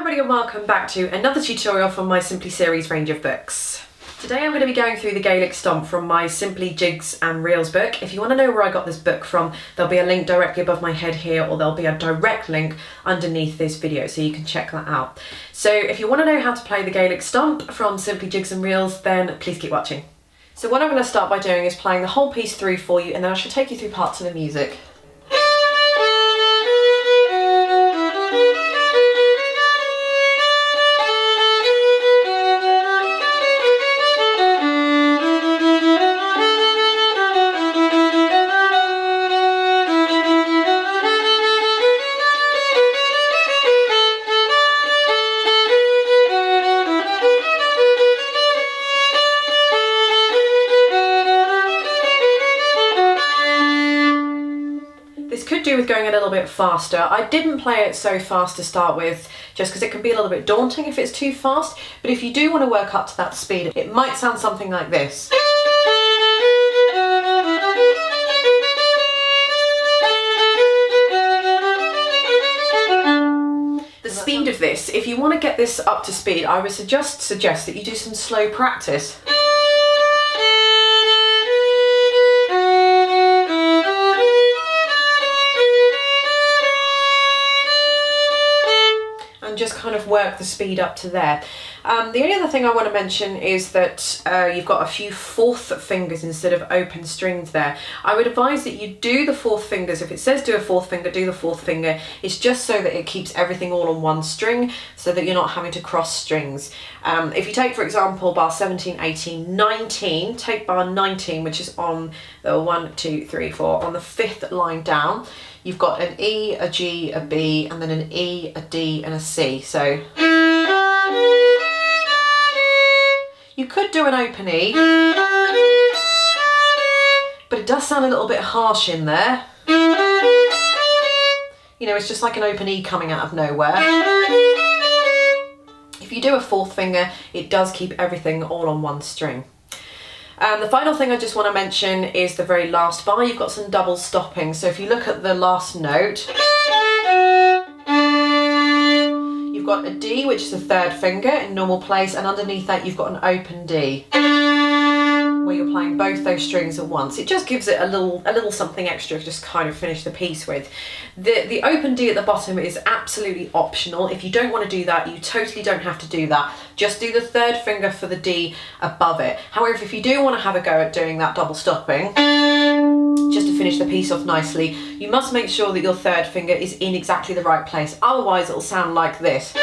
everybody and welcome back to another tutorial from my Simply series range of books. Today I'm going to be going through the Gaelic Stomp from my Simply Jigs and Reels book. If you want to know where I got this book from, there'll be a link directly above my head here, or there'll be a direct link underneath this video so you can check that out. So if you want to know how to play the Gaelic Stomp from Simply Jigs and Reels, then please keep watching. So what I'm going to start by doing is playing the whole piece through for you, and then I shall take you through parts of the music. This could do with going a little bit faster. I didn't play it so fast to start with, just because it can be a little bit daunting if it's too fast, but if you do want to work up to that speed, it might sound something like this. The speed of this, if you want to get this up to speed, I would suggest that you do some slow practice. And just kind of work the speed up to there. The only other thing I want to mention is that you've got a few fourth fingers instead of open strings there. I would advise that you do the fourth fingers. If it says do a fourth finger, do the fourth finger. It's just so that it keeps everything all on one string, so that you're not having to cross strings. If you take, for example, bar 17, 18, 19, take bar 19, which is on the 1, 2, 3, 4, on the fifth line down. You've got an E, a G, a B, and then an E, a D, and a C. So you could do an open E, but it does sound a little bit harsh in there. You know, it's just like an open E coming out of nowhere. If you do a fourth finger, it does keep everything all on one string. The final thing I just want to mention is the very last bar. You've got some double stopping. So if you look at the last note, you've got a D, which is the third finger in normal place, and underneath that you've got an open D, where you're playing both those strings at once. It just gives it a little something extra to just kind of finish the piece with. The open D at the bottom is absolutely optional. If you don't want to do that, you totally don't have to do that. Just do the third finger for the D above it. However, if you do want to have a go at doing that double stopping, just to finish the piece off nicely, you must make sure that your third finger is in exactly the right place. Otherwise, it'll sound like this.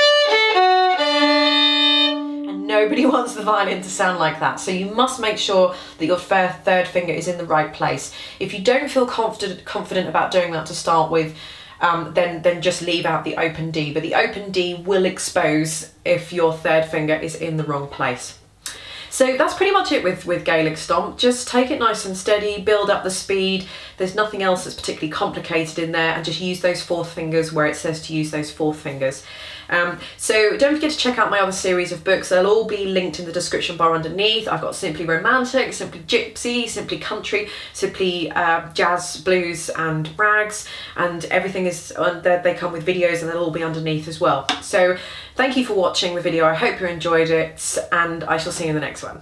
Nobody wants the violin to sound like that, so you must make sure that your third finger is in the right place. If you don't feel confident about doing that to start with, then just leave out the open D, but the open D will expose if your third finger is in the wrong place. So that's pretty much it with Gaelic Stomp. Just take it nice and steady, build up the speed. There's nothing else that's particularly complicated in there, and just use those fourth fingers where it says to use those fourth fingers. So don't forget to check out my other series of books. They'll all be linked in the description bar underneath. I've got Simply Romantic, Simply Gypsy, Simply Country, Simply Jazz, Blues and Rags, and everything is on there. They come with videos and they'll all be underneath as well. So thank you for watching the video. I hope you enjoyed it, and I shall see you in the next one.